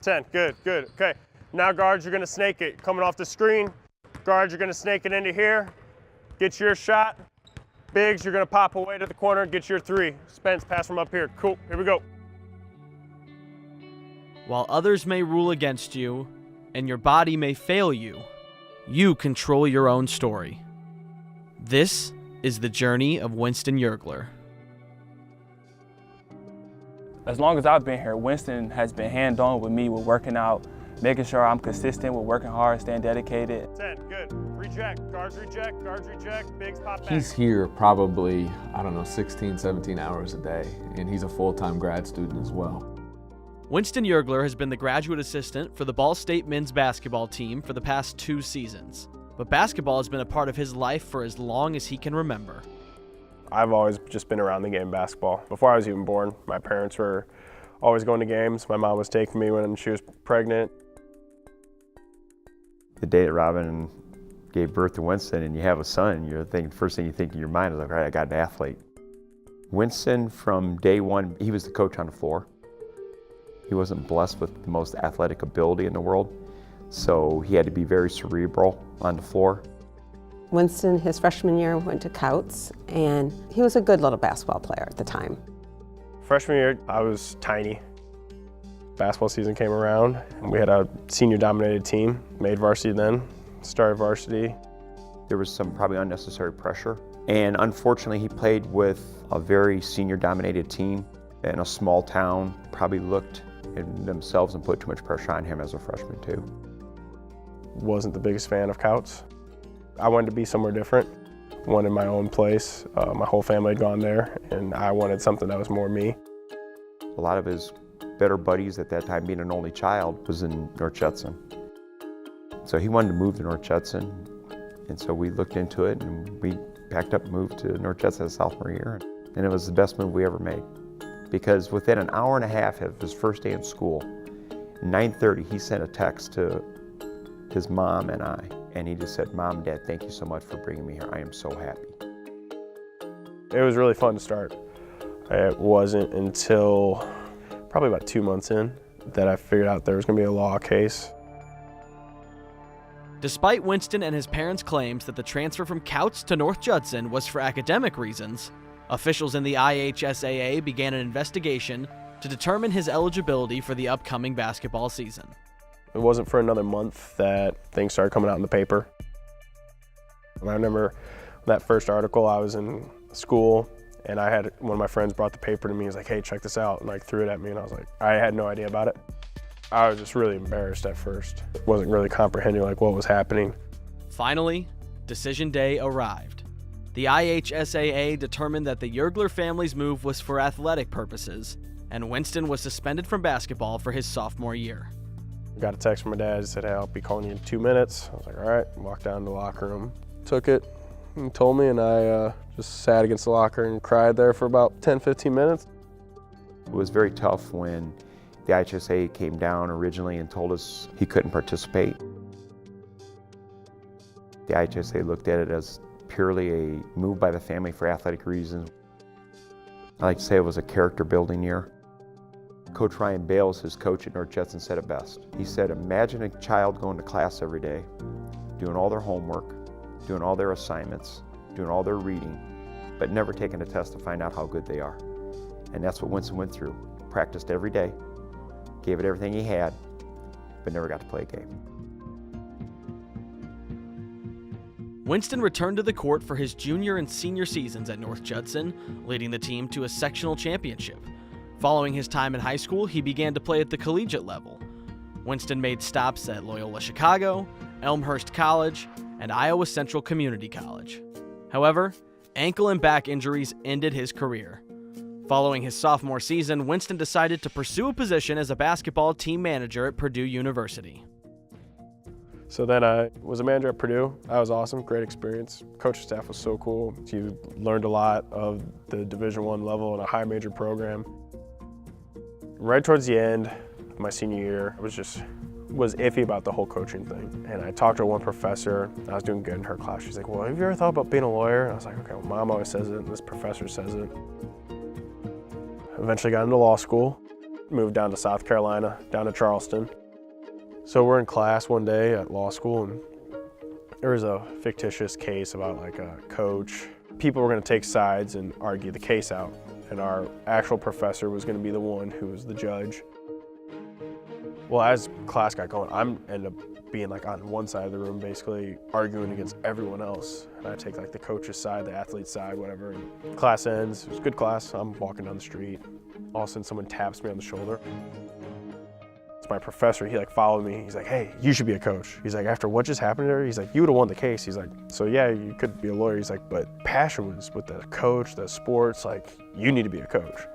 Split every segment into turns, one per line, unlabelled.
10, good, good. Okay, now guards, you're gonna snake it. Coming off the screen, guards, you're gonna snake it into here. Get your shot. Bigs, you're gonna pop away to the corner, get your 3. Spence, pass from up here. Cool, here we go.
While others may rule against you, and your body may fail you, you control your own story. This is the journey of Winston Yergler.
As long as I've been here, Winston has been hand-on with me with working out, making sure I'm consistent with working hard, staying dedicated.
10, good. Reject, guards reject, bigs pop back.
He's here probably, 16, 17 hours a day, and he's a full-time grad student as well.
Winston Yergler has been the graduate assistant for the Ball State men's basketball team for the past 2 seasons. But basketball has been a part of his life for as long as he can remember.
I've always just been around the game of basketball. Before I was even born, my parents were always going to games. My mom was taking me when she was pregnant.
The day that Robin gave birth to Winston and you have a son, you're thinking, first thing you think in your mind is like, all right, I got an athlete. Winston, from day one, he was the coach on the floor. He wasn't blessed with the most athletic ability in the world, so he had to be very cerebral on the floor.
Winston, his freshman year, went to Couts, and he was a good little basketball player at the time.
Freshman year, I was tiny. Basketball season came around, and we had a senior-dominated team, made varsity then, started varsity.
There was some probably unnecessary pressure, and unfortunately he played with a very senior-dominated team in a small town, probably looked at themselves and put too much pressure on him as a freshman too.
Wasn't the biggest fan of Couts. I wanted to be somewhere different, wanted my own place. My whole family had gone there, and I wanted something that was more me.
A lot of his better buddies at that time, being an only child, was in North Judson. So he wanted to move to North Judson, and so we looked into it, and we packed up and moved to North Judson as a sophomore year, and it was the best move we ever made. Because within an hour and a half of his first day in school, 9:30, he sent a text to his mom and I, and he just said, "Mom, Dad, thank you so much for bringing me here. I am so happy."
It was really fun to start. It wasn't until probably about 2 months in that I figured out there was going to be a law case.
Despite Winston and his parents' claims that the transfer from Couts to North Judson was for academic reasons, officials in the IHSAA began an investigation to determine his eligibility for the upcoming basketball season.
It wasn't for another month that things started coming out in the paper. And I remember that first article, I was in school, and I had one of my friends brought the paper to me. He was like, "Hey, check this out," and like threw it at me, and I was like, I had no idea about it. I was just really embarrassed at first. Wasn't really comprehending like what was happening.
Finally, decision day arrived. The IHSAA determined that the Yergler family's move was for athletic purposes, and Winston was suspended from basketball for his sophomore year.
Got a text from my dad. He said, "Hey, I'll be calling you in 2 minutes." I was like, all right. Walked down to the locker room, took it, and told me, and I just sat against the locker and cried there for about 10, 15 minutes.
It was very tough when the IHSA came down originally and told us he couldn't participate. The IHSA looked at it as purely a move by the family for athletic reasons. I like to say it was a character building year. Coach Ryan Bales, his coach at North Judson, said it best. He said, "Imagine a child going to class every day, doing all their homework, doing all their assignments, doing all their reading, but never taking a test to find out how good they are." And that's what Winston went through. Practiced every day, gave it everything he had, but never got to play a game.
Winston returned to the court for his junior and senior seasons at North Judson, leading the team to a sectional championship. Following his time in high school, he began to play at the collegiate level. Winston made stops at Loyola Chicago, Elmhurst College, and Iowa Central Community College. However, ankle and back injuries ended his career. Following his sophomore season, Winston decided to pursue a position as a basketball team manager at Purdue University.
So then I was a manager at Purdue. That was awesome, great experience. Coaching staff was so cool. You learned a lot of the Division I level in a high major program. Right towards the end of my senior year, I was iffy about the whole coaching thing. And I talked to one professor. I was doing good in her class. She's like, "Well, have you ever thought about being a lawyer?" And I was like, "Okay, well, Mom always says it, and this professor says it." Eventually got into law school. Moved down to South Carolina, down to Charleston. So we're in class one day at law school, and there was a fictitious case about like a coach. People were going to take sides and argue the case out, and our actual professor was going to be the one who was the judge. Well, as class got going, I'm ended up being like on one side of the room, basically arguing against everyone else. And I take like the coach's side, the athlete's side, whatever. And class ends. It was a good class. I'm walking down the street. All of a sudden, someone taps me on the shoulder. It's my professor. He like followed me. He's like, "Hey, you should be a coach." He's like, "After what just happened there," he's like, "You would have won the case." He's like, "So yeah, you could be a lawyer." He's like, "But passion was with the coach, the sports. Like, you need to be a coach.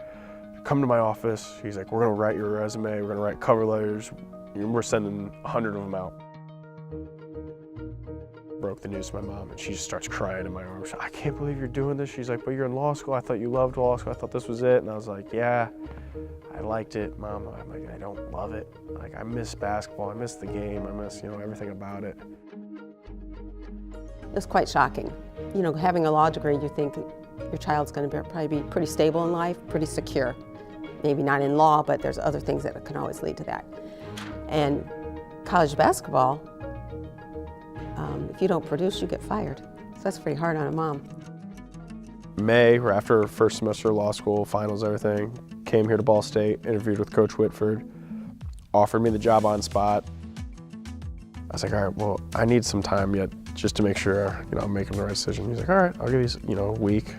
Come to my office." He's like, "We're gonna write your resume. We're gonna write cover letters. We're sending 100 of them out." Broke the news to my mom, and she just starts crying in my arms. She's like, "I can't believe you're doing this." She's like, "But you're in law school. I thought you loved law school. I thought this was it." And I was like, "Yeah, I liked it, Mom. I'm like, I don't love it. Like, I miss basketball. I miss the game. I miss, everything about it."
It was quite shocking. Having a law degree, you think your child's going to probably be pretty stable in life, pretty secure. Maybe not in law, but there's other things that can always lead to that. And college basketball, if you don't produce, you get fired. So that's pretty hard on a mom.
May, or after first semester of law school, finals, everything, came here to Ball State, interviewed with Coach Whitford, offered me the job on spot. I was like, "All right, well, I need some time yet just to make sure, I'm making the right decision." He's like, "All right, I'll give you, a week."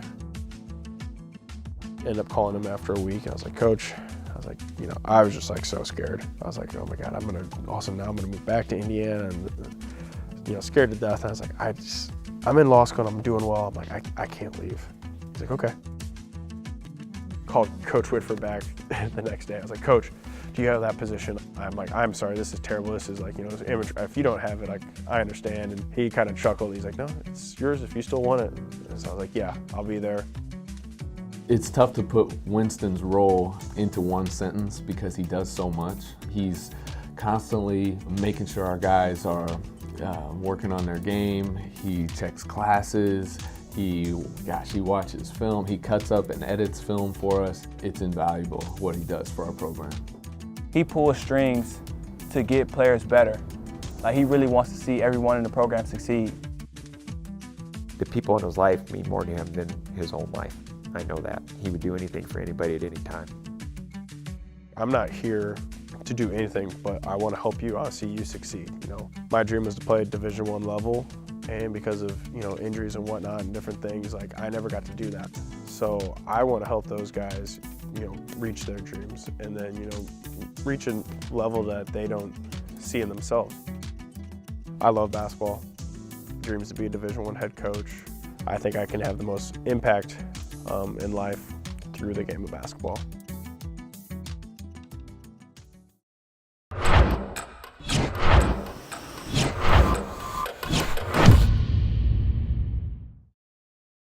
Ended up calling him after a week, and I was like, "Coach," I was like, I was just like so scared. I was like, "Oh my God, now I'm gonna move back to Indiana," and scared to death. And I was like, I'm in law school and I'm doing well. I'm like, I can't leave. He's like, "Okay." Called Coach Whitford back the next day. I was like, "Coach, do you have that position?" I'm like, "I'm sorry, this is terrible. This is like, if you don't have it, I understand." And he kind of chuckled. He's like, "No, it's yours if you still want it." And so I was like, "Yeah, I'll be there."
It's tough to put Winston's role into one sentence because he does so much. He's constantly making sure our guys are working on their game. He checks classes. He watches film. He cuts up and edits film for us. It's invaluable what he does for our program.
He pulls strings to get players better. Like, he really wants to see everyone in the program succeed.
The people in his life mean more to him than his own life. I know that. He would do anything for anybody at any time.
I'm not here to do anything, but I want to help you. I want to see you succeed. My dream was to play at Division I level, and because of injuries and whatnot and different things, like, I never got to do that. So I want to help those guys, reach their dreams, and then reach a level that they don't see in themselves. I love basketball. Dreams to be a Division I head coach. I think I can have the most impact in life through the game of basketball.